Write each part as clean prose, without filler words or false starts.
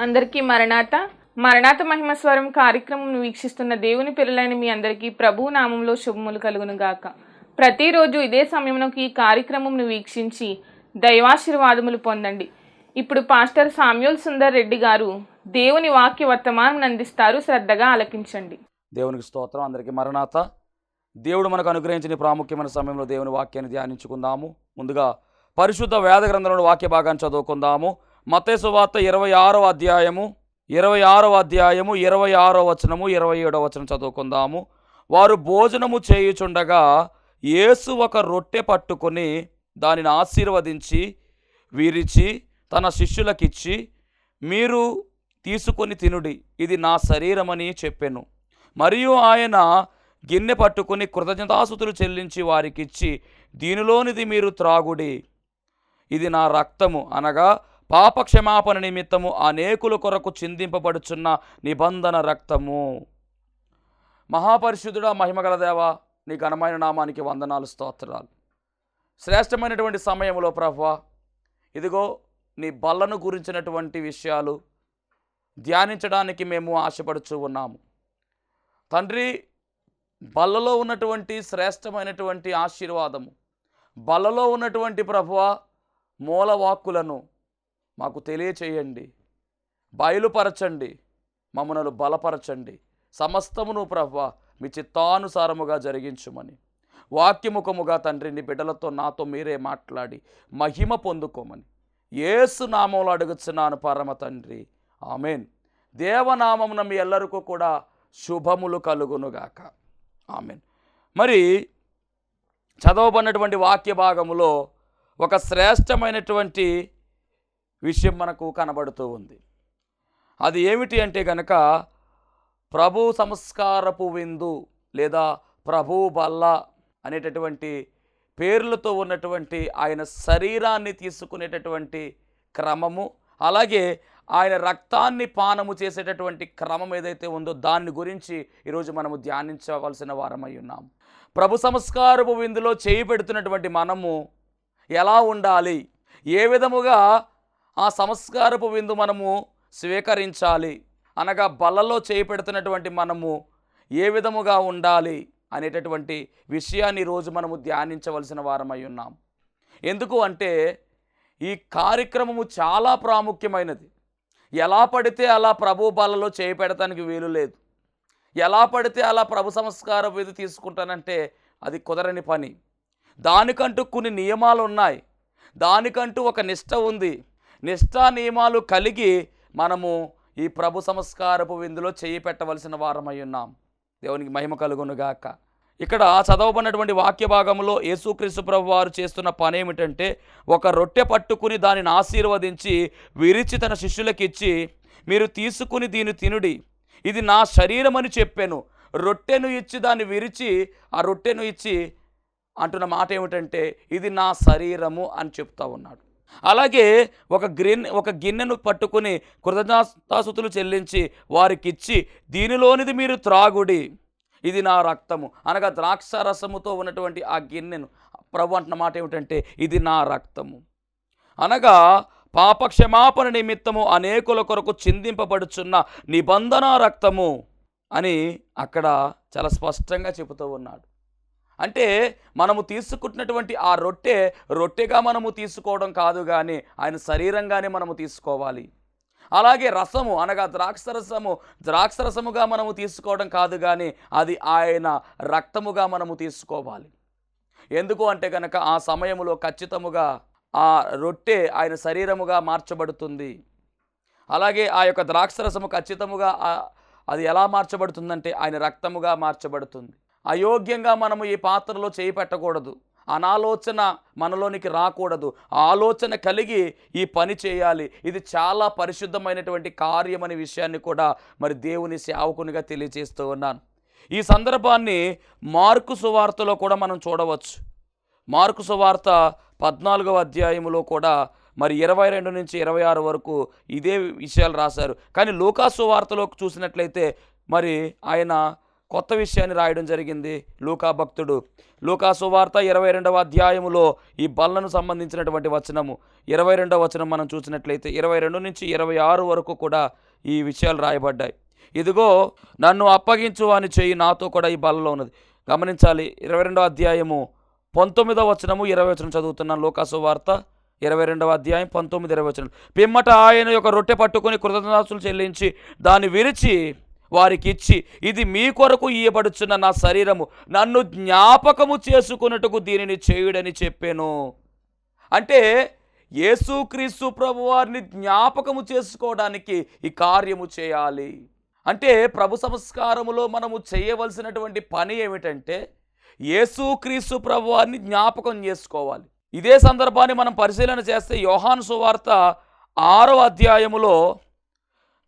అందరికీ మరణాత మరణాత మహిమ స్వరం కార్యక్రమం వీక్షిస్తున్న దేవుని పిల్లలైన మీ అందరికీ ప్రభు నామంలో శుభములు కలుగును గాక. ప్రతిరోజు ఇదే సమయంలో ఈ కార్యక్రమంను వీక్షించి దైవాశీర్వాదములు పొందండి. ఇప్పుడు పాస్టర్ సామ్యూల్ సుందర్ రెడ్డి గారు దేవుని వాక్య వర్తమానం అందిస్తారు. శ్రద్ధగా ఆలకించండి. దేవునికి స్తోత్రం. అందరికీ మరణాత. దేవుడు మనకు అనుగ్రహించిన ప్రాముఖ్యమైన సమయంలో దేవుని వాక్యాన్ని ధ్యానించుకుందాము. ముందుగా పరిశుద్ధ వేద గ్రంథంలో వాక్య భాగాన్ని చదువుకుందాము. మత్తయి సువార్త 26వ అధ్యాయము 26వ వచనము 27వ వచనం చదువుకుందాము. వారు భోజనము చేయుచుండగా యేసు ఒక రొట్టె పట్టుకొని దానిని ఆశీర్వదించి విరిచి తన శిష్యులకిచ్చి, మీరు తీసుకొని తినుడి, ఇది నా శరీరమని చెప్పెను. మరియు ఆయన గిన్నె పట్టుకుని కృతజ్ఞతాస్తుతులు చెల్లించి వారికిచ్చి, దీనిలోనిది మీరు త్రాగుడి, ఇది నా రక్తము, అనగా పాప క్షమాపణ నిమిత్తము అనేకుల కొరకు చిందింపబడుచున్న నిబంధన రక్తము. మహాపరిశుద్ధుడా, మహిమగల దేవా, నీ ఘనమైన నామానికి వందనాలు, స్తోత్రాలు. శ్రేష్టమైనటువంటి సమయంలో ప్రభువా, ఇదిగో నీ బల్లను గురించినటువంటి విషయాలు ధ్యానించడానికి మేము ఆశపడుచూ ఉన్నాము. తండ్రి, బల్లలో ఉన్నటువంటి శ్రేష్టమైనటువంటి ఆశీర్వాదము, బల్లలో ఉన్నటువంటి ప్రభువా మూలవాక్కులను మాకు తెలియచేయండి, బయలుపరచండి, మమ్మల్ని బలపరచండి. సమస్తమును ప్రభువా మీ చిత్తానుసారముగా జరిగించుమని వాక్యముఖముగా తండ్రి నీ బిడ్డలతో నాతో మీరే మాట్లాడి మహిమ పొందుకోమని యేసు నామములో అడుగుచున్నాను పరమ తండ్రి, ఆమెన్. దేవనామమున మీ ఎల్లరికూ కూడా శుభములు కలుగునుగాక, ఆమెన్. మరి చదవబడినటువంటి వాక్య భాగములో ఒక శ్రేష్టమైనటువంటి విషయం మనకు కనబడుతూ ఉంది. అది ఏమిటి అంటే గనక ప్రభు సంస్కారపు విందు లేదా ప్రభు బల్ల అనేటటువంటి పేర్లతో ఉన్నటువంటి ఆయన శరీరాన్ని తీసుకునేటటువంటి క్రమము, అలాగే ఆయన రక్తాన్ని పానము చేసేటటువంటి క్రమం ఏదైతే ఉందో దాన్ని గురించి ఈరోజు మనము ధ్యానించవలసిన వారమై ఉన్నాం. ప్రభు సంస్కారపు విందులో చేయి పెడుతున్నటువంటి మనము ఎలా ఉండాలి, ఏ విధముగా ఆ సంస్కారపు విందు మనము స్వీకరించాలి, అనగా బల్లలో చేయి పెడుతున్నటువంటి మనము ఏ విధముగా ఉండాలి అనేటటువంటి విషయాన్ని ఈరోజు మనము ధ్యానించవలసిన వారమై ఉన్నాం. ఎందుకు అంటే ఈ కార్యక్రమము చాలా ప్రాముఖ్యమైనది. ఎలా పడితే అలా ప్రభు బల్లలో చేయి పెడతానికి వీలు లేదు. ఎలా పడితే అలా ప్రభు సంస్కార విధి తీసుకుంటానంటే అది కుదరని పని. దానికంటూ కొన్ని నియమాలు ఉన్నాయి, దానికంటూ ఒక నిష్ట ఉంది. నిష్ఠా నియమాలు కలిగి మనము ఈ ప్రభు సంస్కారపు విందులో చేయి పెట్టవలసిన వారమై ఉన్నాం. దేవునికి మహిమ కలుగునుగాక. ఇక్కడ చదవబడినటువంటి వాక్య భాగంలో యేసుక్రీస్తు ప్రభు వారు చేస్తున్న పని ఏమిటంటే, ఒక రొట్టె పట్టుకుని దానిని ఆశీర్వదించి విరిచి తన శిష్యులకిచ్చి, మీరు తీసుకుని దీన్ని తినుడి, ఇది నా శరీరం అని చెప్పాను. రొట్టెను ఇచ్చి దాన్ని విరిచి ఆ రొట్టెను ఇచ్చి అంటున్న మాట ఏమిటంటే, ఇది నా శరీరము అని చెప్తా ఉన్నాడు. అలాగే ఒక గిన్నెను పట్టుకుని కృతజ్ఞతాస్తుతులు చెల్లించి వారికిచ్చి, దీనిలోనిది మీరు త్రాగుడి, ఇది నా రక్తము, అనగా ద్రాక్ష రసముతో ఉన్నటువంటి ఆ గిన్నెను ప్రభు అంటున్న మాట ఏమిటంటే, ఇది నా రక్తము, అనగా పాప క్షమాపణ నిమిత్తము అనేకుల కొరకు చిందింపబడుచున్న నిబంధన రక్తము అని అక్కడ చాలా స్పష్టంగా చెబుతూ ఉన్నాడు. అంటే మనము తీసుకుంటున్నటువంటి ఆ రొట్టెగా మనము తీసుకోవడం కాదు, కానీ ఆయన శరీరంగానే మనము తీసుకోవాలి. అలాగే రసము అనగా ద్రాక్షరసముగా మనము తీసుకోవడం కాదు, కానీ అది ఆయన రక్తముగా మనము తీసుకోవాలి. ఎందుకు అంటే కనుక ఆ సమయంలో ఖచ్చితముగా ఆ రొట్టె ఆయన శరీరముగా మార్చబడుతుంది. అలాగే ఆ యొక్క ద్రాక్షరసము ఖచ్చితముగా అది ఎలా మార్చబడుతుందంటే ఆయన రక్తముగా మార్చబడుతుంది. అయోగ్యంగా మనము ఈ పాత్రలో చేయి పెట్టకూడదు, అనాలోచన మనలోనికి రాకూడదు, ఆలోచన కలిగి ఈ పని చేయాలి. ఇది చాలా పరిశుద్ధమైనటువంటి కార్యం అనే విషయాన్ని కూడా మరి దేవుని సేవకునిగా తెలియజేస్తూ ఉన్నాను. ఈ సందర్భాన్ని మార్కు సువార్తలో కూడా మనం చూడవచ్చు. మార్కు సువార్త 14వ అధ్యాయములో కూడా మరి 22 నుంచి 26 వరకు ఇదే విషయాలు రాశారు. కానీ లూకా సువార్తలో చూసినట్లయితే మరి ఆయన కొత్త విషయాన్ని రాయడం జరిగింది లూకా భక్తుడు. లూకా సువార్త 22వ అధ్యాయములో ఈ బల్లను సంబంధించినటువంటి వచనము 22వ వచనం మనం చూసినట్లయితే 22 నుంచి 26 వరకు కూడా ఈ విషయాలు రాయబడ్డాయి. ఇదిగో నన్ను అప్పగించు అని చెయ్యి నాతో కూడా ఈ బల్లలో ఉన్నది. గమనించాలి, 22వ అధ్యాయము 19వ వచనము 20వ వచనం చదువుతున్నాను. లూకా సువార్త 22వ అధ్యాయం 19, 20 వచనం. పిమ్మట ఆయన యొక్క రొట్టె పట్టుకొని కృతజ్ఞతాస్తుతులు చెల్లించి దాన్ని విరిచి వారికి ఇచ్చి, ఇది మీ కొరకు ఇయ్యబడుచున్న నా శరీరము, నన్ను జ్ఞాపకము చేసుకున్నట్టుకు దీనిని చేయుడని చెప్పాను. అంటే యేసుక్రీస్తు ప్రభువారిని జ్ఞాపకము చేసుకోవడానికి ఈ కార్యము చేయాలి. అంటే ప్రభు సంస్కారములో మనము చేయవలసినటువంటి పని ఏమిటంటే యేసుక్రీస్తు ప్రభువారిని జ్ఞాపకం చేసుకోవాలి. ఇదే సందర్భాన్ని మనం పరిశీలన చేస్తే యోహాను సువార్త 6వ అధ్యాయములో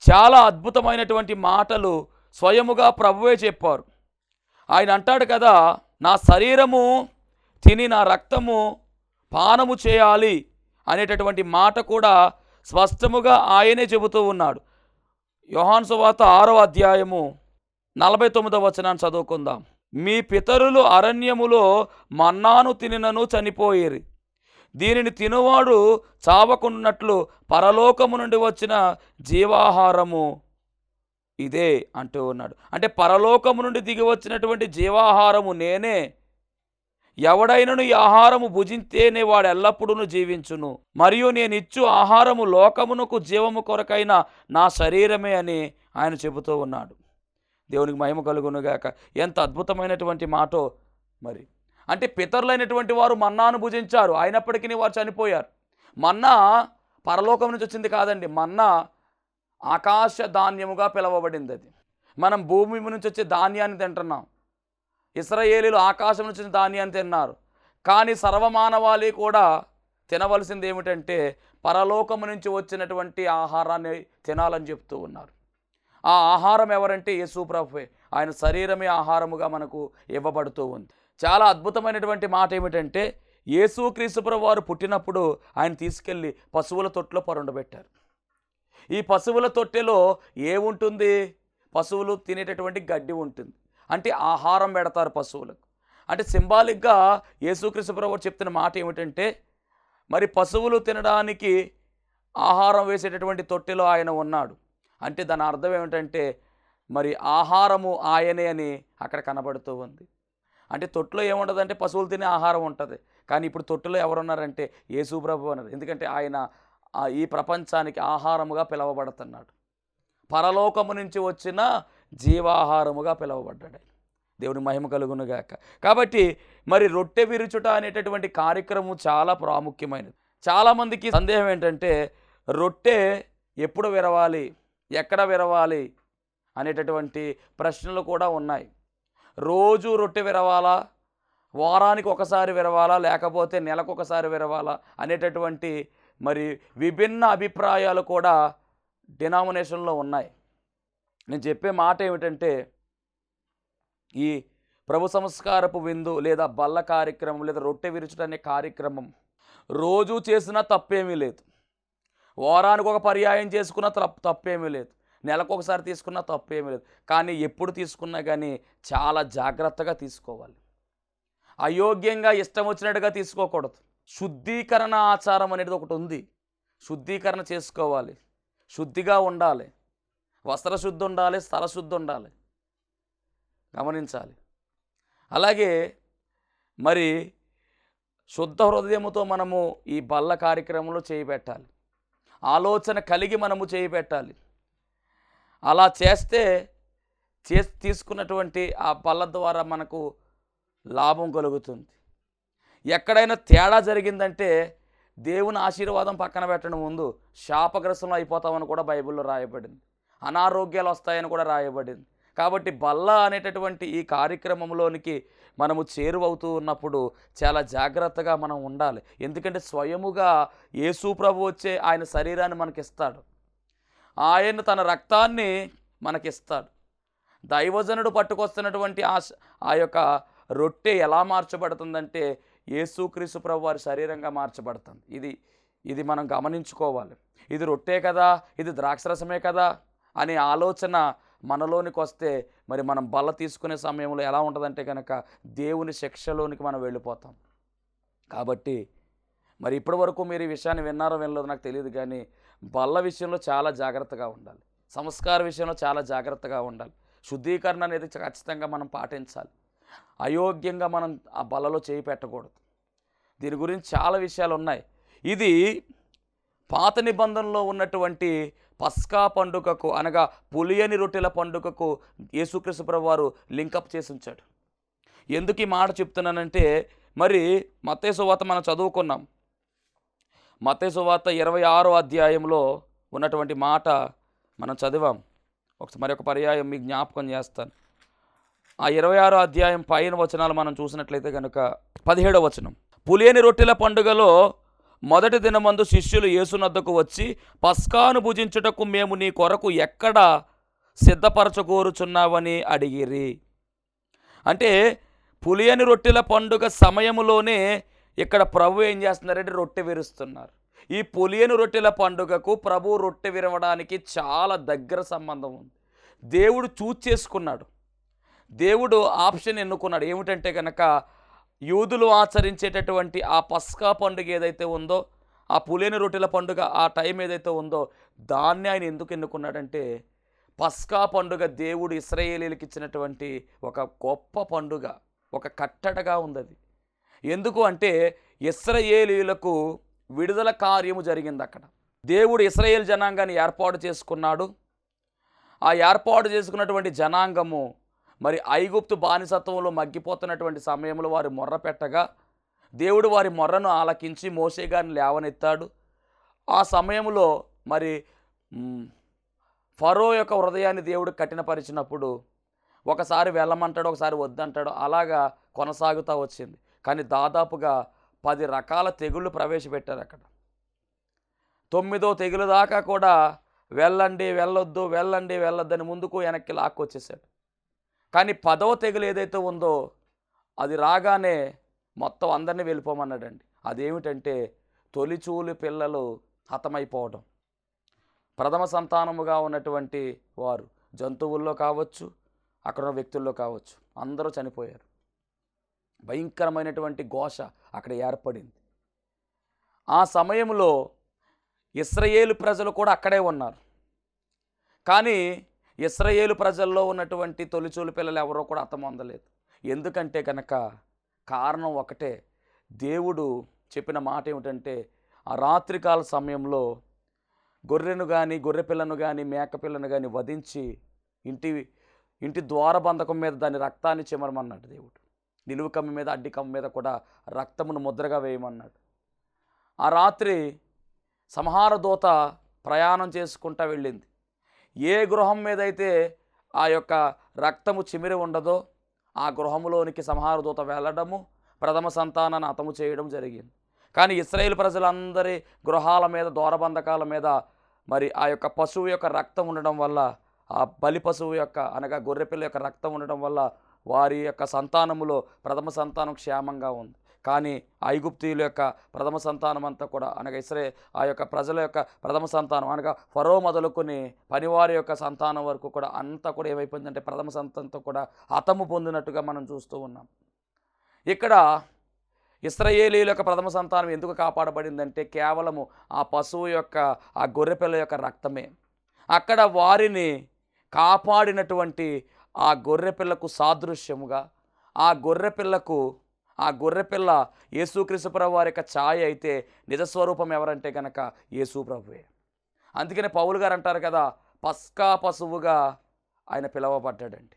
చాలా అద్భుతమైనటువంటి మాటలు స్వయముగా ప్రభువే చెప్పారు. ఆయన అంటాడు కదా, నా శరీరము తిని నా రక్తము పానము చేయాలి అనేటటువంటి మాట కూడా స్పష్టముగా ఆయనే చెబుతూ ఉన్నాడు. యోహాను సువార్త 6వ అధ్యాయము 49వ వచనాన్ని చదువుకుందాం. మీ పితరులు అరణ్యములో మన్నాను తినినను చనిపోయేరి, దీనిని తినువాడు చావకున్నట్లు పరలోకము నుండి వచ్చిన జీవాహారము ఇదే అంటూ ఉన్నాడు. అంటే పరలోకము నుండి దిగి వచ్చినటువంటి జీవాహారము నేనే. ఎవడైనను ఈ ఆహారము భుజించేనే వాడు ఎల్లప్పుడూ జీవించును, మరియు నేను ఇచ్చు ఆహారము లోకమునకు జీవము కొరకైన నా శరీరమే అని ఆయన చెబుతూ ఉన్నాడు. దేవునికి మహిమ కలుగునుగాక. ఎంత అద్భుతమైనటువంటి మాటో మరి. అంటే పితరులైనటువంటి వారు మన్నాను భుజించారు, అయినప్పటికీ వారు చనిపోయారు. మన్నా పరలోకం నుంచి వచ్చింది కాదండి, మన్నా ఆకాశ ధాన్యముగా పిలవబడింది. అది మనం భూమి నుంచి వచ్చే ధాన్యాన్ని తింటున్నాం. ఇశ్రాయేలీలు ఆకాశం నుంచి వచ్చిన ధాన్యాన్ని తిన్నారు. కానీ సర్వమానవాళి కూడా తినవలసింది ఏమిటంటే పరలోకము నుంచి వచ్చినటువంటి ఆహారాన్ని తినాలని చెప్తూ ఉన్నారు. ఆ ఆహారం ఎవరంటే యేసు ప్రభువే. ఆయన శరీరమే ఆహారముగా మనకు ఇవ్వబడుతూ ఉంది. చాలా అద్భుతమైనటువంటి మాట ఏమిటంటే యేసుక్రీస్తు ప్రభువు వారు పుట్టినప్పుడు ఆయన తీసుకెళ్ళి పశువుల తొట్టెలో పరుండబెట్టారు. ఈ పశువుల తొట్టెలో ఏముంటుంది? పశువులు తినేటటువంటి గడ్డి ఉంటుంది. అంటే ఆహారం పెడతారు పశువులకు. అంటే సింబాలిక్గా యేసుక్రీస్తు ప్రభువు చెప్తున్న మాట ఏమిటంటే మరి పశువులు తినడానికి ఆహారం వేసేటటువంటి తొట్టెలో ఆయన ఉన్నాడు. అంటే దాని అర్థం ఏమిటంటే మరి ఆహారము ఆయనే అని అక్కడ కనబడుతూ ఉంది. అంటే తొట్టులో ఏముండదంటే పశువులు తినే ఆహారం ఉంటుంది. కానీ ఇప్పుడు తొట్టులో ఎవరున్నారంటే యేసు ప్రభువు అన్నారు. ఎందుకంటే ఆయన ఈ ప్రపంచానికి ఆహారముగా పిలువబడుతున్నాడు. పరలోకము నుంచి వచ్చిన జీవాహారముగా పిలువబడ్డాడు. దేవుని మహిమ కలుగునుగాక. కాబట్టి మరి రొట్టె విరుచుట అనేటటువంటి కార్యక్రమం చాలా ప్రాముఖ్యమైనది. చాలామందికి సందేహం ఏంటంటే రొట్టె ఎప్పుడు విరవాలి, ఎక్కడ విరవాలి అనేటటువంటి ప్రశ్నలు కూడా ఉన్నాయి. రోజు రొట్టె విరవాలా, వారానికి ఒకసారి విరవాలా, లేకపోతే నెలకు ఒకసారి విరవాలా అనేటటువంటి మరి విభిన్న అభిప్రాయాలు కూడా డినామినేషన్లో ఉన్నాయి. నేను చెప్పే మాట ఏమిటంటే ఈ ప్రభు సంస్కారపు విందు లేదా బల్ల కార్యక్రమం లేదా రొట్టె విరుచుట అనే కార్యక్రమం రోజు చేసినా తప్పేమీ లేదు. వారానికి ఒక పర్యాయం చేసుకున్న తప్పేమీ లేదు. నెలకు ఒకసారి తీసుకున్నా తప్పేమీ లేదు. కానీ ఎప్పుడు తీసుకున్నా కానీ చాలా జాగ్రత్తగా తీసుకోవాలి. అయోగ్యంగా ఇష్టం వచ్చినట్టుగా తీసుకోకూడదు. శుద్ధీకరణ ఆచారం అనేది ఒకటి ఉంది. శుద్ధీకరణ చేసుకోవాలి, శుద్ధిగా ఉండాలి, వస్త్రశుద్ధి ఉండాలి, స్థలశుద్ధి ఉండాలి, గమనించాలి. అలాగే మరి శుద్ధ హృదయముతో మనము ఈ బల్ల కార్యక్రమంలో చేయిపెట్టాలి. ఆలోచన కలిగి మనము చేయిపెట్టాలి. అలా చేస్తే తీసుకున్నటువంటి ఆ బల్ల ద్వారా మనకు లాభం కలుగుతుంది. ఎక్కడైనా తేడా జరిగిందంటే దేవుని ఆశీర్వాదం పక్కన పెట్టడం ముందు శాపగ్రస్తం అయిపోతామని కూడా బైబిల్లో రాయబడింది. అనారోగ్యాలు వస్తాయని కూడా రాయబడింది. కాబట్టి బల్ల అనేటటువంటి ఈ కార్యక్రమంలోనికి మనము చేరువవుతూ ఉన్నప్పుడు చాలా జాగ్రత్తగా మనం ఉండాలి. ఎందుకంటే స్వయముగా యేసు ప్రభు వచ్చే ఆయన శరీరాన్ని మనకిస్తాడు, ఆయన తన రక్తాన్ని మనకిస్తాడు. దైవజనుడు పట్టుకొస్తున్నటువంటి ఆ యొక్క రొట్టె ఎలా మార్చబడుతుందంటే యేసుక్రీస్తు ప్రభు వారి శరీరంగా మార్చబడుతుంది. ఇది మనం గమనించుకోవాలి. ఇది రొట్టె కదా, ఇది ద్రాక్షరసమే కదా అనే ఆలోచన మనలోనికి వస్తే మరి మనం బల్ల తీసుకునే సమయంలో ఎలా ఉంటుందంటే కనుక దేవుని శిక్షలోనికి మనం వెళ్ళిపోతాం. కాబట్టి మరి ఇప్పటివరకు మీరు ఈ విషయాన్ని విన్నారో వినలేదో నాకు తెలియదు, కానీ బల్ల విషయంలో చాలా జాగ్రత్తగా ఉండాలి. సంస్కార విషయంలో చాలా జాగ్రత్తగా ఉండాలి. శుద్ధీకరణ అనేది ఖచ్చితంగా మనం పాటించాలి. అయోగ్యంగా మనం ఆ బల్లలో చేయి పెట్టకూడదు. దీని గురించి చాలా విషయాలు ఉన్నాయి. ఇది పాత నిబంధనలో ఉన్నటువంటి పస్కా పండుగకు అనగా పులియని రొట్టెల పండుగకు యేసుక్రీస్తు ప్రభువారు లింకప్ చేసి ఉంచాడు. ఎందుకు ఈ మాట చెప్తున్నానంటే, మరి మత్తయి సువార్త మనం చదువుకున్నాం. మత్తయి సువార్త 26వ అధ్యాయంలో ఉన్నటువంటి మాట మనం చదివాం. మరి ఒక పర్యాయం మీకు జ్ఞాపకం చేస్తాను. ఆ 26వ అధ్యాయం పైన వచనాలు మనం చూసినట్లయితే కనుక 17వ వచనం, పులియని రొట్టెల పండుగలో మొదటి దినమందు శిష్యులు యేసునద్దకు వచ్చి, పస్కాను భుజించుటకు మేము నీ కొరకు ఎక్కడ సిద్ధపరచగోరుచున్నావని అడిగిరి. అంటే పులియని రొట్టెల పండుగ సమయంలోనే ఇక్కడ ప్రభు ఏం చేస్తున్నారంటే రొట్టె విరుస్తున్నారు. ఈ పులియని రొట్టెల పండుగకు ప్రభు రొట్టె విరవడానికి చాలా దగ్గర సంబంధం ఉంది. దేవుడు చూజ్ చేసుకున్నాడు. దేవుడు ఆప్షన్ ఎన్నుకున్నాడు. ఏమిటంటే కనుక యూదులు ఆచరించేటటువంటి ఆ పస్కా పండుగ ఏదైతే ఉందో, ఆ పులియని రొట్టెల పండుగ ఆ టైం ఏదైతే ఉందో, దాన్ని ఆయన ఎందుకు ఎన్నుకున్నాడంటే, పస్కా పండుగ దేవుడు ఇశ్రాయేలీలకు ఇచ్చినటువంటి ఒక గొప్ప పండుగ, ఒక కట్టడగా ఉంది అది. ఎందుకు అంటే ఇశ్రాయేలీలకు విడుదల కార్యము జరిగింది అక్కడ. దేవుడు ఇశ్రాయేల్ జనాంగాన్ని ఏర్పాటు చేసుకున్నాడు. ఆ ఏర్పాటు చేసుకున్నటువంటి జనాంగము మరి ఐగుప్తు బానిసత్వంలో మగ్గిపోతున్నటువంటి సమయంలో వారు మొర్ర పెట్టగా దేవుడు వారి మొర్రను ఆలకించి మోషే గారిని లేవనెత్తాడు. ఆ సమయంలో మరి ఫరో యొక్క హృదయాన్ని దేవుడు కఠినపరిచినప్పుడు ఒకసారి వెళ్ళమంటాడు, ఒకసారి వద్దంటాడు, అలాగా కొనసాగుతూ వచ్చింది. కానీ దాదాపుగా 10 రకాల తెగుళ్ళు ప్రవేశపెట్టారు అక్కడ. 9వ తెగులు దాకా కూడా వెళ్ళండి వెళ్ళొద్దు, వెళ్ళండి వెళ్ళొద్దని ముందుకు వెనక్కి లాక్కొచ్చేసాడు. కానీ 10వ తెగులు ఏదైతే ఉందో అది రాగానే మొత్తం అందరినీ వెళ్ళిపోమన్నాడండి. అదేమిటంటే తొలిచూలు పిల్లలు హతమైపోవడం. ప్రథమ సంతానముగా ఉన్నటువంటి వారు జంతువుల్లో కావచ్చు, అక్కడ ఉన్న వ్యక్తుల్లో కావచ్చు, అందరూ చనిపోయారు. భయంకరమైనటువంటి ఘోష అక్కడ ఏర్పడింది. ఆ సమయంలో ఇశ్రాయేలు ప్రజలు కూడా అక్కడే ఉన్నారు. కానీ ఇశ్రాయేలు ప్రజల్లో ఉన్నటువంటి తొలిచూలు పిల్లలు ఎవరో కూడా హతమొందలేదు. ఎందుకంటే కనుక కారణం ఒకటే. దేవుడు చెప్పిన మాట ఏమిటంటే, ఆ రాత్రికాల సమయంలో గొర్రెను కానీ గొర్రె పిల్లను కానీ మేక పిల్లను కానీ వధించి ఇంటి ద్వారబంధకం మీద దాని రక్తాన్ని చెమరమన్నాడు దేవుడు. నిలువు కమ్మి మీద అడ్డి కమ్మి మీద కూడా రక్తమును ముద్రగా వేయమన్నాడు. ఆ రాత్రి సంహార దూత ప్రయాణం చేసుకుంటూ వెళ్ళింది. ఏ గృహం మీద అయితే ఆ యొక్క రక్తము చిమిరి ఉండదో ఆ గృహములోనికి సంహార దూత వెళ్ళడము, ప్రథమ సంతానాన్ని హతము చేయడం జరిగింది. కానీ ఇశ్రాయేలు ప్రజలందరి గృహాల మీద ద్వారబంధకాల మీద మరి ఆ యొక్క పశువు యొక్క రక్తం ఉండడం వల్ల, ఆ బలి పశువు యొక్క అనగా గొర్రెపిల్ల యొక్క రక్తం ఉండడం వల్ల వారి యొక్క సంతానములో ప్రథమ సంతానం క్షేమంగా ఉంది. కానీ ఐగుప్తీయుల యొక్క ప్రథమ సంతానం అంతా కూడా అనగా ఆ యొక్క ప్రజల యొక్క ప్రథమ సంతానం అనగా ఫరో మొదలుకొని పనివారి యొక్క సంతానం వరకు కూడా అంతా కూడా ఏమైపోయిందంటే ప్రథమ సంతానంతో కూడా హతము పొందినట్టుగా మనం చూస్తూ ఉన్నాం. ఇక్కడ ఇశ్రాయేలీయుల యొక్క ప్రథమ సంతానం ఎందుకు కాపాడబడిందంటే కేవలము ఆ పశువు యొక్క ఆ గొర్రెపిల్ల యొక్క రక్తమే. అక్కడ వారిని కాపాడినటువంటి ఆ గొర్రెపిల్లకు సాదృశ్యముగా ఆ గొర్రెపిల్ల యేసుక్రీస్తు ప్రభు వారి యొక్క ఛాయ అయితే నిజస్వరూపం ఎవరంటే కనుక యేసు ప్రభువే. అందుకనే పౌలు గారు అంటారు కదా, పస్కా పశువుగా ఆయన పిలువబడ్డాడండి.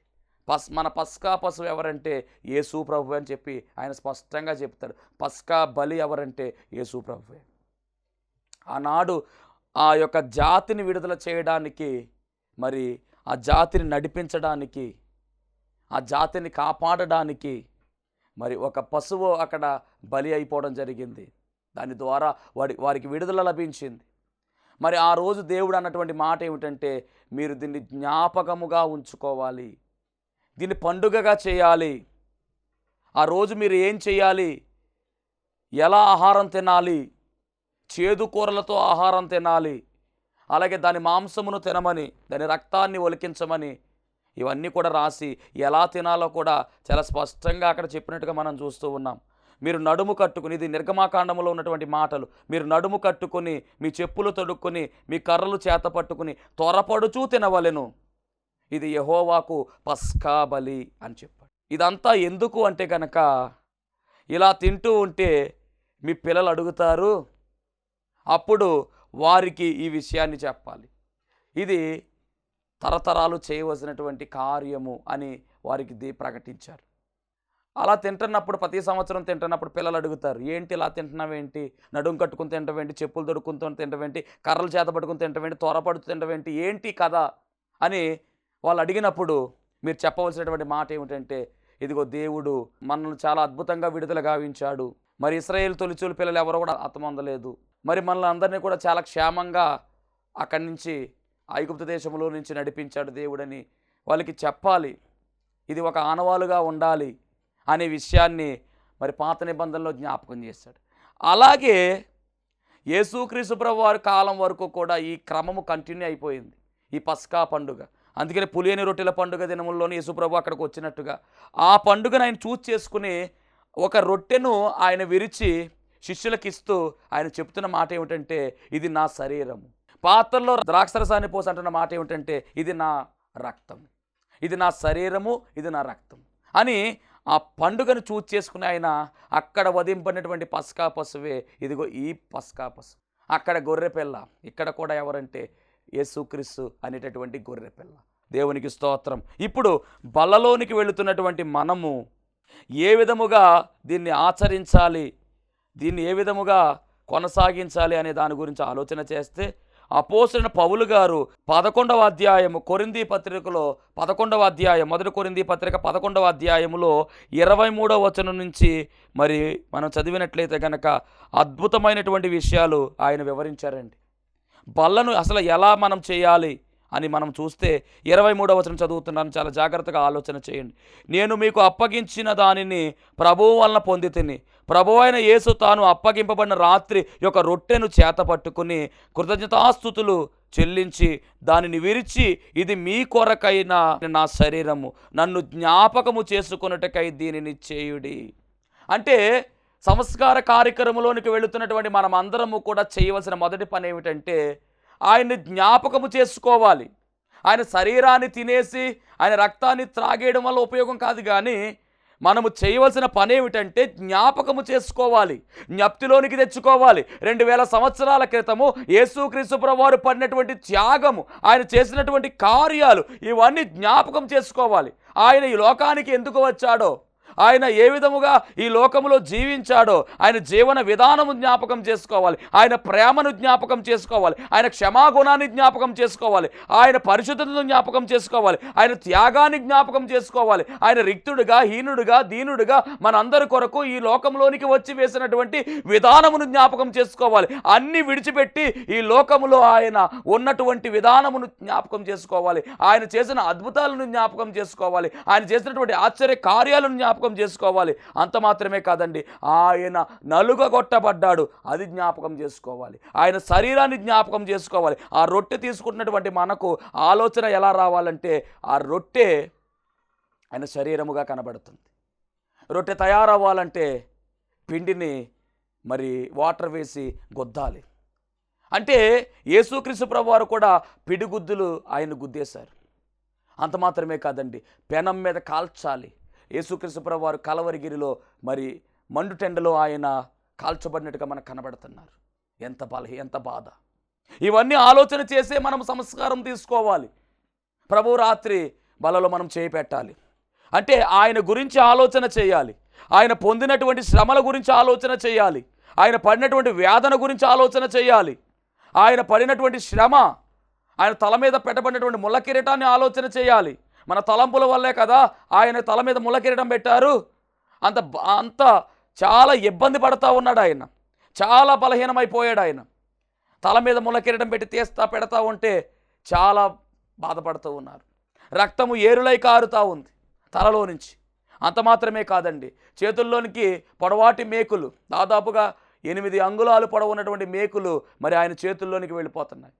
మన పస్కా పశువు ఎవరంటే యేసు ప్రభువే అని చెప్పి ఆయన స్పష్టంగా చెప్తాడు. పస్కా బలి ఎవరంటే యేసు ప్రభువే. ఆనాడు ఆ యొక్క జాతిని విడుదల చేయడానికి, మరి ఆ జాతిని నడిపించడానికి, ఆ జాతిని కాపాడడానికి మరి ఒక పశువు అక్కడ బలి అయిపోవడం జరిగింది. దాని ద్వారా వారికి విడుదల లభించింది. మరి ఆ రోజు దేవుడు అన్నటువంటి మాట ఏమిటంటే, మీరు దీన్ని జ్ఞాపకముగా ఉంచుకోవాలి, దీన్ని పండుగగా చేయాలి. ఆ రోజు మీరు ఏం చేయాలి, ఎలా ఆహారం తినాలి, చేదు కూరలతో ఆహారం తినాలి, అలాగే దాని మాంసమును తినమని, దాని రక్తాన్ని ఒలికించమని ఇవన్నీ కూడా రాసి ఎలా తినాలో కూడా చాలా స్పష్టంగా అక్కడ చెప్పినట్టుగా మనం చూస్తూ ఉన్నాం. మీరు నడుము కట్టుకుని, ఇది నిర్గమాకాండంలో ఉన్నటువంటి మాటలు, మీరు నడుము కట్టుకొని మీ చెప్పులు తొడుక్కొని మీ కర్రలు చేత పట్టుకుని త్వరపడుచూ తినవలెను, ఇది యెహోవాకు పస్కా బలి అని చెప్పాడు. ఇదంతా ఎందుకు అంటే కనుక ఇలా తింటూ ఉంటే మీ పిల్లలు అడుగుతారు, అప్పుడు వారికి ఈ విషయాన్ని చెప్పాలి. ఇది తరతరాలు చేయవలసినటువంటి కార్యము అని వారికి ప్రకటించారు. అలా తింటున్నప్పుడు, ప్రతి సంవత్సరం తింటున్నప్పుడు పిల్లలు అడుగుతారు, ఏంటి ఇలా తింటున్నావేంటి, నడుము కట్టుకుని తింటవేంటి, చెప్పులు దొరుకుతూ తింటవేంటి, కర్రలు చేత పట్టుకుని తింటవేంటి, త్వరపడుతూ తింటవేంటి, ఏంటి కదా అని వాళ్ళు అడిగినప్పుడు మీరు చెప్పవలసినటువంటి మాట ఏమిటంటే, ఇదిగో దేవుడు మనల్ని చాలా అద్భుతంగా విడుదల గావించాడు. మరి ఇశ్రాయేలు తొలిచూలు పిల్లలు ఎవరో కూడా హతమొందలేదు. మరి మనల్ని అందరినీ కూడా చాలా క్షేమంగా అక్కడి నుంచి ఐగుప్తు దేశంలో నుంచి నడిపించాడు దేవుడని వాళ్ళకి చెప్పాలి. ఇది ఒక ఆనవాలుగా ఉండాలి అనే విషయాన్ని మరి పాత నిబంధనలో జ్ఞాపకం చేశాడు. అలాగే యేసుక్రీస్తు ప్రభు వారి కాలం వరకు కూడా ఈ క్రమము కంటిన్యూ అయిపోయింది, ఈ పస్కా పండుగ. అందుకని పులియని రొట్టెల పండుగ దినముల్లోని యేసుప్రభు అక్కడికి వచ్చినట్టుగా ఆ పండుగను ఆయన చూస్ చేసుకుని ఒక రొట్టెను ఆయన విరిచి శిష్యులకు ఇస్తూ ఆయన చెప్తున్న మాట ఏమిటంటే, ఇది నా శరీరము. పాత్రలో ద్రాక్షరసాన్ని పోసి అంటున్న మాట ఏమిటంటే, ఇది నా రక్తం, ఇది నా శరీరము, ఇది నా రక్తం అని ఆ పండుగను చూస్ చేసుకుని ఆయన అక్కడ వధింపడినటువంటి పస్కా పశువే ఇదిగో ఈ పస్కా పశువు. అక్కడ గొర్రెపిల్ల, ఇక్కడ కూడా ఎవరంటే యేసుక్రీస్తు అనేటటువంటి గొర్రెపిల్ల. దేవునికి స్తోత్రం. ఇప్పుడు బల్లలోనికి వెళుతున్నటువంటి మనము ఏ విధముగా దీన్ని ఆచరించాలి, దీన్ని ఏ విధముగా కొనసాగించాలి అనే దాని గురించి ఆలోచన చేస్తే, అపోస్తలుడైన పౌలు గారు 11వ అధ్యాయము కొరింథీ పత్రికలో 11వ అధ్యాయం, మొదటి కొరింథీ పత్రిక 11వ అధ్యాయములో 23వ వచనం నుంచి మరి మనం చదివినట్లయితే కనుక అద్భుతమైనటువంటి విషయాలు ఆయన వివరించారండి. బల్లను అసలు ఎలా మనం చేయాలి అని మనం చూస్తే 23వ వచనం చదువుతున్నాను, చాలా జాగ్రత్తగా ఆలోచన చేయండి. నేను మీకు అప్పగించిన దానిని ప్రభువు వలన పొంది తిని, ప్రభువు అయిన యేసు తాను అప్పగింపబడిన రాత్రి యొక్క రొట్టెను చేత పట్టుకుని కృతజ్ఞతాస్తుతులు చెల్లించి దానిని విరిచి, ఇది మీ కొరకైన నా శరీరము, నన్ను జ్ఞాపకము చేసుకొనుటకై దీనిని చేయుడి. అంటే సంస్కార కార్యక్రమంలోనికి వెళుతున్నటువంటి మనం అందరము కూడా చేయవలసిన మొదటి పని ఏమిటంటే, ఆయన్ని జ్ఞాపకము చేసుకోవాలి. ఆయన శరీరాన్ని తినేసి ఆయన రక్తాన్ని త్రాగేయడం వల్ల ఉపయోగం కాదు, కానీ మనము చేయవలసిన పని ఏమిటంటే జ్ఞాపకము చేసుకోవాలి, జ్ఞప్తిలోనికి తెచ్చుకోవాలి. 2000 సంవత్సరాల క్రితము యేసుక్రీస్తు ప్రభువు వారు పడినటువంటి త్యాగము, ఆయన చేసినటువంటి కార్యాలు, ఇవన్నీ జ్ఞాపకం చేసుకోవాలి. ఆయన ఈ లోకానికి ఎందుకు వచ్చాడో, ఆయన ఏ విధముగా ఈ లోకములో జీవించాడో, ఆయన జీవన విధానము జ్ఞాపకం చేసుకోవాలి, ఆయన ప్రేమను జ్ఞాపకం చేసుకోవాలి, ఆయన క్షమాగుణాన్ని జ్ఞాపకం చేసుకోవాలి, ఆయన పరిశుద్ధతను జ్ఞాపకం చేసుకోవాలి, ఆయన త్యాగాన్ని జ్ఞాపకం చేసుకోవాలి, ఆయన రిక్తుడుగా, హీనుడుగా, దీనుడుగా మనందరి కొరకు ఈ లోకంలోనికి వచ్చి వేసినటువంటి విధానమును జ్ఞాపకం చేసుకోవాలి. అన్నీ విడిచిపెట్టి ఈ లోకములో ఆయన ఉన్నటువంటి విధానమును జ్ఞాపకం చేసుకోవాలి, ఆయన చేసిన అద్భుతాలను జ్ఞాపకం చేసుకోవాలి, ఆయన చేసినటువంటి ఆశ్చర్య కార్యాలను జ్ఞాపకం చేసుకోవాలి. అంత మాత్రమే కాదండి, ఆయన నలుగగొట్టబడ్డాడు, అది జ్ఞాపకం చేసుకోవాలి, ఆయన శరీరాన్ని జ్ఞాపకం చేసుకోవాలి. ఆ రొట్టె తీసుకుంటున్నటువంటి మనకు ఆలోచన ఎలా రావాలంటే, ఆ రొట్టె ఆయన శరీరముగా కనబడుతుంది. రొట్టె తయారవ్వాలంటే పిండిని మరి వాటర్ వేసి గుద్దాలి. అంటే యేసుక్రీస్తు ప్రభువారు కూడా పిడిగుద్దులు ఆయన గుద్దేశారు. అంత మాత్రమే కాదండి, పెనం మీద కాల్చాలి. యేసుక్రీస్తు ప్రభువారు కలవరిగిరిలో మరి మండుటెండలో ఆయన కాల్చబడినట్టుగా మనకు కనబడుతున్నారు. ఎంత బాధ. ఇవన్నీ ఆలోచన చేసే మనం సంస్కారం తీసుకోవాలి. ప్రభు రాత్రి బలలో మనం చేయి పెట్టాలి అంటే ఆయన గురించి ఆలోచన చేయాలి, ఆయన పొందినటువంటి శ్రమల గురించి ఆలోచన చేయాలి, ఆయన పడినటువంటి వేదన గురించి ఆలోచన చేయాలి, ఆయన పడినటువంటి శ్రమ, ఆయన తల మీద పెట్టబడినటువంటి ముళ్ళ కిరీటాన్ని ఆలోచన చేయాలి. మన తలంపుల వల్లే కదా ఆయన తల మీద ముళ్ళ కిరీటం పెట్టారు. అంత చాలా ఇబ్బంది పడతా ఉన్నాడు ఆయన, చాలా బలహీనమైపోయాడు ఆయన. తల మీద ముళ్ళ కిరీటం పెట్టి పెడతా ఉంటే చాలా బాధపడుతూ ఉన్నారు. రక్తము ఏరులై కారుతూ ఉంది తలలో నుంచి. అంత మాత్రమే కాదండి, చేతుల్లోనికి పొడవాటి మేకులు, దాదాపుగా 8 అంగుళాలు పొడవు ఉన్నటువంటి మేకులు మరి ఆయన చేతుల్లోనికి వెళ్ళిపోతున్నాయి,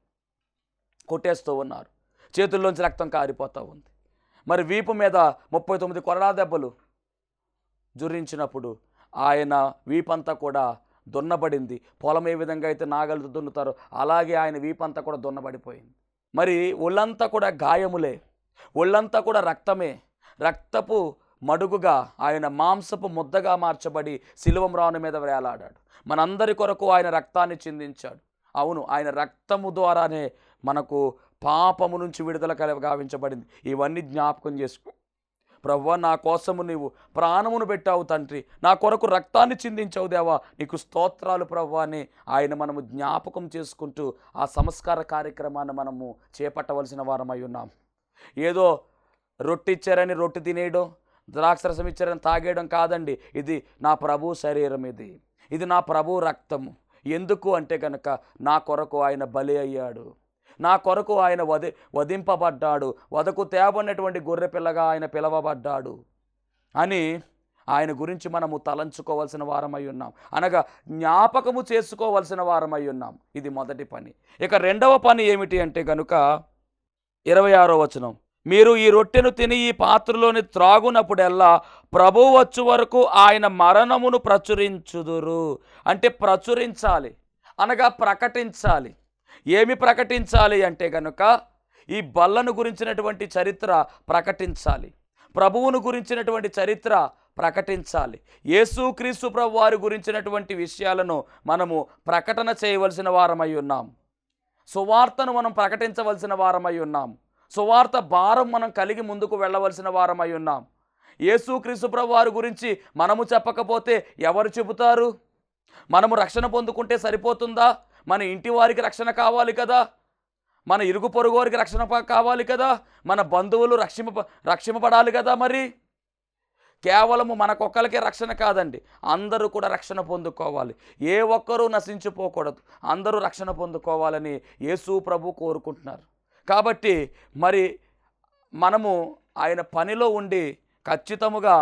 కొట్టేస్తూ ఉన్నారు. చేతుల్లోంచి రక్తం కారిపోతూ ఉంది. మరి వీపు మీద 39 కొరడా దెబ్బలు జురించినప్పుడు ఆయన వీపంతా కూడా దున్నబడింది. పొలం ఏ విధంగా అయితే నాగలితో దున్నుతారో అలాగే ఆయన వీపంతా కూడా దున్నబడిపోయింది. మరి ఒళ్ళంతా కూడా గాయములే, ఒళ్ళంతా కూడా రక్తమే, రక్తపు మడుగుగా ఆయన మాంసపు ముద్దగా మార్చబడి శిలువ మ్రాను మీద వేలాడాడు. మనందరి కొరకు ఆయన రక్తాన్ని చిందించాడు. అవును, ఆయన రక్తము ద్వారానే మనకు పాపము నుంచి విడుదల గావించబడింది. ఇవన్నీ జ్ఞాపకం చేసుకో. ప్రభువా, నా కోసము నీవు ప్రాణమును పెట్టావు తండ్రి, నా కొరకు రక్తాన్ని చిందించావు దేవా, నీకు స్తోత్రాలు ప్రభువా అని ఆయన మనము జ్ఞాపకం చేసుకుంటూ ఆ సంస్కార కార్యక్రమాన్ని మనము చేపట్టవలసిన వారమై ఉన్నాం. ఏదో రొట్టె ఇచ్చారని రొట్టె తినేయడం, ద్రాక్షరసం ఇచ్చారని తాగేయడం కాదండి. ఇది నా ప్రభు శరీరం, ఇది నా ప్రభు రక్తము. ఎందుకు అంటే కనుక నా కొరకు ఆయన బలి అయ్యాడు, నా కొరకు ఆయన వధింపబడ్డాడు, వదకు తేబడినటువంటి గొర్రెపిల్లగా ఆయన పిలవబడ్డాడు అని ఆయన గురించి మనము తలంచుకోవాల్సిన వారమై ఉన్నాం, అనగా జ్ఞాపకము చేసుకోవాల్సిన వారమై ఉన్నాం. ఇది మొదటి పని. ఇక రెండవ పని ఏమిటి అంటే కనుక 26వ వచనం, మీరు ఈ రొట్టెను తిని ఈ పాత్రలోని త్రాగునప్పుడెల్లా ప్రభువు వచ్చు వరకు ఆయన మరణమును ప్రచురించుదురు. అంటే ప్రచురించాలి అనగా ప్రకటించాలి. ఏమి ప్రకటించాలి అంటే కనుక ఈ బల్లను గురించినటువంటి చరిత్ర ప్రకటించాలి, ప్రభువును గురించినటువంటి చరిత్ర ప్రకటించాలి, యేసుక్రీస్తు ప్రభు వారి గురించినటువంటి విషయాలను మనము ప్రకటన చేయవలసిన వారమై ఉన్నాం. సువార్తను మనం ప్రకటించవలసిన వారమై ఉన్నాం. సువార్త భారం మనం కలిగి ముందుకు వెళ్ళవలసిన వారమై ఉన్నాం. యేసుక్రీస్తు ప్రభు వారి గురించి మనము చెప్పకపోతే ఎవరు చెబుతారు? మనము రక్షణ పొందుకుంటే సరిపోతుందా? మన ఇంటి వారికి రక్షణ కావాలి కదా, మన ఇరుగు పొరుగు వారికి రక్షణ కావాలి కదా, మన బంధువులు రక్షింపబడాలి కదా. మరి కేవలము మనకొక్కరికే రక్షణ కాదండి, అందరూ కూడా రక్షణ పొందుకోవాలి. ఏ ఒక్కరూ నశించిపోకూడదు, అందరూ రక్షణ పొందుకోవాలని యేసు ప్రభు కోరుకుంటున్నారు. కాబట్టి మరి మనము ఆయన పనిలో ఉండి ఖచ్చితముగా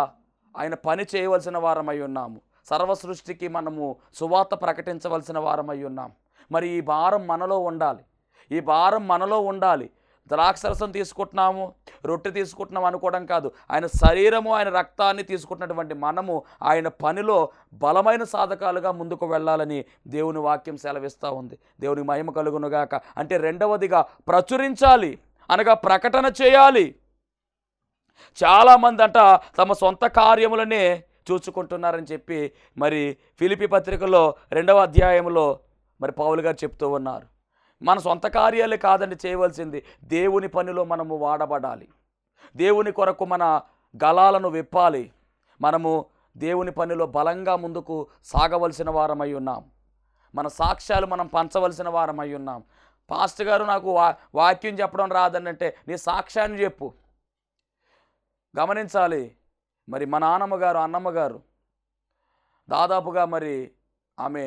ఆయన పని చేయవలసిన వారమై ఉన్నాము. సర్వ సృష్టికి మనము సువార్త ప్రకటించవలసిన వారమై ఉన్నాం. మరి ఈ భారం మనలో ఉండాలి, ఈ భారం మనలో ఉండాలి. ద్రాక్షరసం తీసుకుంటున్నాము, రొట్టె తీసుకుంటున్నాము అనుకోవడం కాదు, ఆయన శరీరము ఆయన రక్తాన్ని తీసుకుంటున్నటువంటి మనము ఆయన పనిలో బలమైన సాధకాలుగా ముందుకు వెళ్ళాలని దేవుని వాక్యం సెలవిస్తూ ఉంది. దేవునికి మహిమ కలుగునుగాక. అంటే రెండవదిగా ప్రచురించాలి అనగా ప్రకటన చేయాలి. చాలామంది అంట తమ సొంత కార్యములనే చూచుకుంటున్నారని చెప్పి మరి ఫిలిప్పీ పత్రికలో 2వ అధ్యాయంలో మరి పౌలు గారు చెప్తూ ఉన్నారు. మన సొంత కార్యాలే కాదండి చేయవలసింది, దేవుని పనిలో మనము వాడబడాలి, దేవుని కొరకు మన గళాలను విప్పాలి, మనము దేవుని పనిలో బలంగా ముందుకు సాగవలసిన వారమై ఉన్నాం. మన సాక్ష్యాలు మనం పంచవలసిన వారమై ఉన్నాం. పాస్టర్ గారు నాకు వాక్యం చెప్పడం రాదనంటే నీ సాక్ష్యాన్ని చెప్పు. గమనించాలి, మరి మా నాన్నమ్మ గారు అన్నమ్మ గారు దాదాపుగా మరి ఆమె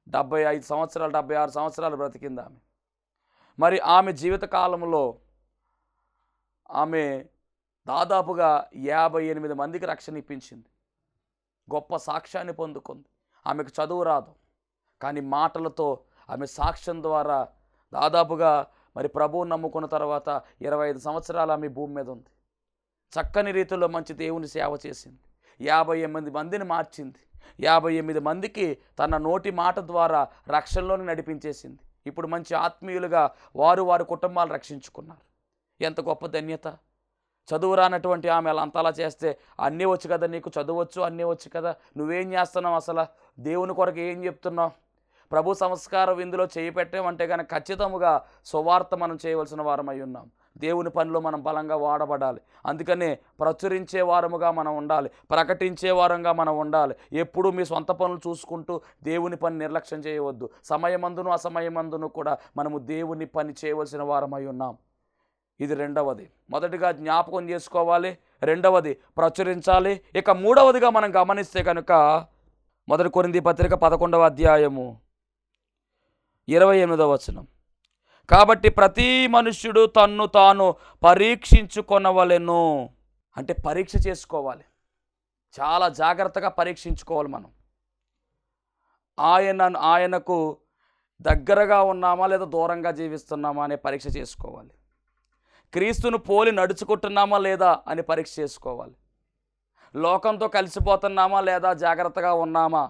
75 సంవత్సరాలు 76 సంవత్సరాలు బ్రతికింది ఆమె. మరి ఆమె జీవితకాలంలో ఆమె దాదాపుగా 58 మందికి రక్షణ ఇప్పించింది, గొప్ప సాక్ష్యాన్ని పొందుకుంది. ఆమెకు చదువు రాదు, కానీ మాటలతో ఆమె సాక్ష్యం ద్వారా దాదాపుగా మరి ప్రభువుని నమ్ముకున్న తర్వాత 25 సంవత్సరాలు ఆమె భూమి మీద ఉంది. చక్కని రీతిలో మంచి దేవుని సేవ చేసింది, 58 మందిని మార్చింది, 58 మందికి తన నోటి మాట ద్వారా రక్షణలోని నడిపించేసింది. ఇప్పుడు మంచి ఆత్మీయులుగా వారి కుటుంబాలు రక్షించుకున్నారు. ఎంత గొప్ప ధన్యత. చదువు రానటువంటి ఆమె అంతలా చేస్తే, అన్నీ వచ్చు కదా నీకు, చదువచ్చు అన్నీ వచ్చు కదా, నువ్వేం చేస్తున్నావు, అసలు దేవుని కొరకు ఏం చెప్తున్నావు? ప్రభు సంస్కారం ఇందులో చేయి పెట్టామంటే కనుక ఖచ్చితంగా సువార్త మనం చేయవలసిన వారమై ఉన్నాం. దేవుని పనిలో మనం బలంగా వాడబడాలి. అందుకనే ప్రచురించే వారముగా మనం ఉండాలి, ప్రకటించే వారంగా మనం ఉండాలి. ఎప్పుడు మీ సొంత పనులు చూసుకుంటూ దేవుని పని నిర్లక్ష్యం చేయవద్దు. సమయమందును అసమయమందును కూడా మనము దేవుని పని చేయవలసిన వారమై ఉన్నాం. ఇది రెండవది. మొదటిగా జ్ఞాపకం చేసుకోవాలి, రెండవది ప్రచురించాలి. ఇక మూడవదిగా మనం గమనిస్తే కనుక 1 కొరింథీ పత్రిక 11వ అధ్యాయము 28వ వచనం, కాబట్టి ప్రతి మనుష్యుడు తన్ను తాను పరీక్షించుకొనవలెను. అంటే పరీక్ష చేసుకోవాలి, చాలా జాగ్రత్తగా పరీక్షించుకోవాలి. మనం ఆయనకు దగ్గరగా ఉన్నామా లేదా దూరంగా జీవిస్తున్నామా అనే పరీక్ష చేసుకోవాలి. క్రీస్తును పోలి నడుచుకుంటున్నామా లేదా అని పరీక్ష చేసుకోవాలి. లోకంతో కలిసిపోతున్నామా లేదా జాగ్రత్తగా ఉన్నామా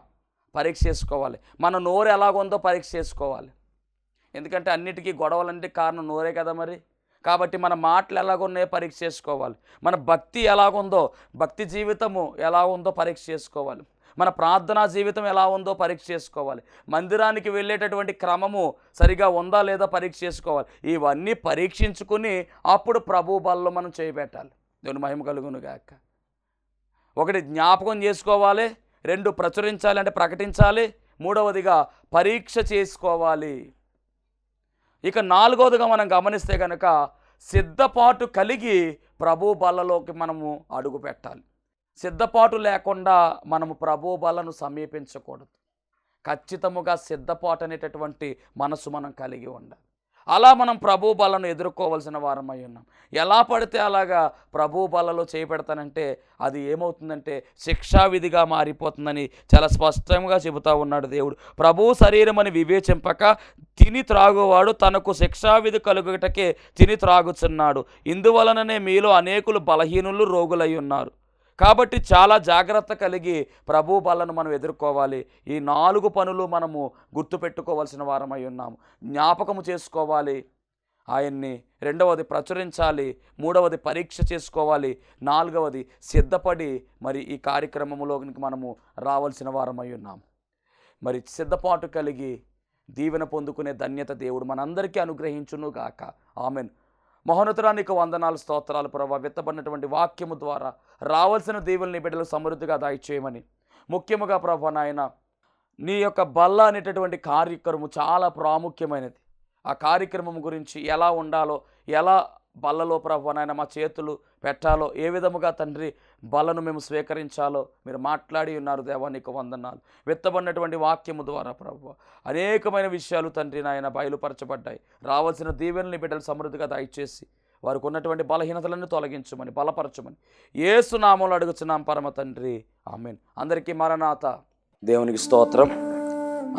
పరీక్ష చేసుకోవాలి. మన నోరు ఎలాగుందో పరీక్ష చేసుకోవాలి. ఎందుకంటే అన్నిటికీ గొడవలంటే కారణం నోరే కదా మరి. కాబట్టి మన మాటలు ఎలాగున్నాయో పరీక్ష చేసుకోవాలి. మన భక్తి ఎలాగుందో, భక్తి జీవితము ఎలా ఉందో పరీక్ష చేసుకోవాలి. మన ప్రార్థనా జీవితం ఎలా ఉందో పరీక్ష చేసుకోవాలి. మందిరానికి వెళ్ళేటటువంటి క్రమము సరిగా ఉందా లేదా పరీక్ష చేసుకోవాలి. ఇవన్నీ పరీక్షించుకుని అప్పుడు ప్రభు బలలో మనం చేయబెట్టాలి. దేవుని మహిమ కలుగును గాక. ఒకటి జ్ఞాపకం చేసుకోవాలి, 2 ప్రచురించాలి అంటే ప్రకటించాలి, 3వదిగా పరీక్ష చేసుకోవాలి. ఇక 4వదిగా మనం గమనిస్తే కనుక సిద్ధపాటు కలిగి ప్రభు బలలోకి మనము అడుగు పెట్టాలి. సిద్ధపాటు లేకుండా మనము ప్రభు బలను సమీపించకూడదు. ఖచ్చితముగా సిద్ధపాటు అనేటటువంటి మనసు మనం కలిగి ఉండాలి. అలా మనం ప్రభు బలను ఎదుర్కోవాల్సిన వారమై ఉన్నాం. ఎలా పడితే అలాగా ప్రభు బలలో చేపెడతానంటే అది ఏమవుతుందంటే శిక్షావిధిగా మారిపోతుందని చాలా స్పష్టంగా చెబుతూ ఉన్నాడు దేవుడు. ప్రభు శరీరం అని వివేచింపక తిని త్రాగువాడు తనకు శిక్షావిధి కలుగుటకే తిని త్రాగుచున్నాడు. ఇందువలననే మీలో అనేకులు బలహీనులు, రోగులై ఉన్నారు. కాబట్టి చాలా జాగ్రత్త కలిగి ప్రభు బలను మనం ఎదుర్కోవాలి. ఈ 4 పనులు మనము గుర్తుపెట్టుకోవాల్సిన వారమై ఉన్నాము. జ్ఞాపకము చేసుకోవాలి ఆయన్ని, 2వది ప్రచురించాలి, 3వది పరీక్ష చేసుకోవాలి, 4వది సిద్ధపడి మరి ఈ కార్యక్రమంలోకి మనము రావాల్సిన వారమై ఉన్నాము. మరి సిద్ధపాటు కలిగి దీవెన పొందుకునే ధన్యత దేవుడు మనందరికీ అనుగ్రహించును గాక. ఆమెన్. మహోన్నతురానికి వందనాలు, స్తోత్రాలు ప్రభా. విత్తబడినటువంటి వాక్యము ద్వారా రావాల్సిన దీవుల్ని బిడ్డలు సమృద్ధిగా దయచేయమని, ముఖ్యముగా ప్రభా నాయన నీ యొక్క బల్ల అనేటటువంటి కార్యక్రమం చాలా ప్రాముఖ్యమైనది. ఆ కార్యక్రమం గురించి ఎలా ఉండాలో, ఎలా బల్లలో ప్రభా నాయన మా చేతులు పెట్టాలో, ఏ విధముగా తండ్రి బలను మేము స్వీకరించాలో మీరు మాట్లాడి ఉన్నారు దేవా, నీకు వందనాలు. విత్తబడినటువంటి వాక్యము ద్వారా ప్రభు అనేకమైన విషయాలు తండ్రి నాయన బయలుపరచబడ్డాయి. రావాల్సిన దీవెనల్ని బిడ్డలు సమృద్ధిగా దయచేసి వారికి ఉన్నటువంటి బలహీనతలను తొలగించమని, బలపరచమని యేసు నామములో అడుగుచున్నాం పరమ తండ్రి, ఆమేన్. అందరికీ మరణాత. దేవునికి స్తోత్రం.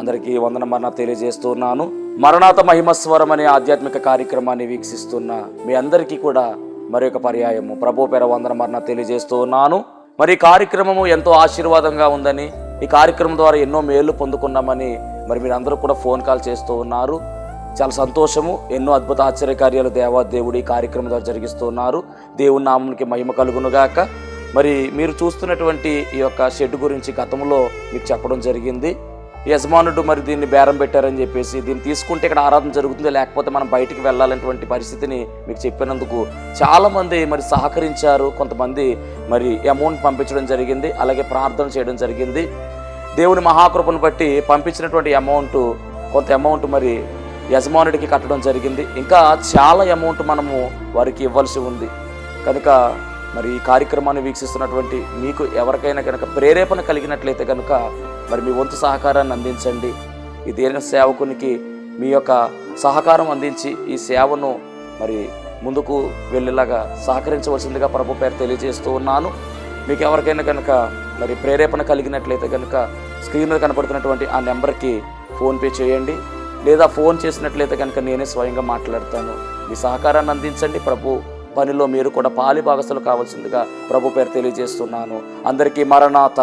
అందరికీ వందన మరణాత తెలియజేస్తూ ఉన్నాను. మరణాత మహిమస్వరం అనే ఆధ్యాత్మిక కార్యక్రమాన్ని వీక్షిస్తున్న మీ అందరికీ కూడా మరొక పర్యాయము ప్రభు పేర వందన మరణాత తెలియజేస్తూ ఉన్నాను. మరి ఈ కార్యక్రమము ఎంతో ఆశీర్వాదంగా ఉందని, ఈ కార్యక్రమం ద్వారా ఎన్నో మేళ్లు పొందుకున్నామని మరి మీరు అందరూ కూడా ఫోన్ కాల్ చేస్తూ ఉన్నారు. చాలా సంతోషము. ఎన్నో అద్భుత ఆశ్చర్యకార్యాలు దేవుడు ఈ కార్యక్రమం ద్వారా జరిగిస్తూ ఉన్నారు. దేవుని నామమునికి మహిమ కలుగునుగాక. మరి మీరు చూస్తున్నటువంటి ఈ యొక్క షెడ్ గురించి గతంలో మీకు చెప్పడం జరిగింది. యజమానుడు మరి దీన్ని బేరం పెట్టారని చెప్పేసి, దీన్ని తీసుకుంటే ఇక్కడ ఆరాధన జరుగుతుంది, లేకపోతే మనం బయటికి వెళ్ళాలనేటువంటి పరిస్థితిని మీకు చెప్పినందుకు చాలామంది మరి సహకరించారు. కొంతమంది మరి అమౌంట్ పంపించడం జరిగింది, అలాగే ప్రార్థన చేయడం జరిగింది. దేవుని మహాకృపను బట్టి పంపించినటువంటి కొంత అమౌంట్ మరి యజమానుడికి కట్టడం జరిగింది. ఇంకా చాలా అమౌంట్ మనము వారికి ఇవ్వాల్సి ఉంది. కనుక మరి ఈ కార్యక్రమాన్ని వీక్షిస్తున్నటువంటి మీకు ఎవరికైనా కనుక ప్రేరేపణ కలిగినట్లయితే కనుక మరి మీ వంతు సహకారాన్ని అందించండి. ఈ దేని సేవకునికి మీ యొక్క సహకారం అందించి ఈ సేవను మరి ముందుకు వెళ్ళేలాగా సహకరించవలసిందిగా ప్రభు పేరు తెలియజేస్తూ ఉన్నాను. మీకు ఎవరికైనా కనుక మరి ప్రేరేపణ కలిగినట్లయితే కనుక స్క్రీన్ మీద కనపడుతున్నటువంటి ఆ నెంబర్కి ఫోన్పే చేయండి, లేదా ఫోన్ చేసినట్లయితే కనుక నేనే స్వయంగా మాట్లాడతాను. మీ సహకారాన్ని అందించండి. ప్రభు పనిలో మీరు కూడా పాలి భాగస్తులు కావాల్సిందిగా ప్రభు పేరు తెలియజేస్తున్నాను. అందరికీ మరణాత.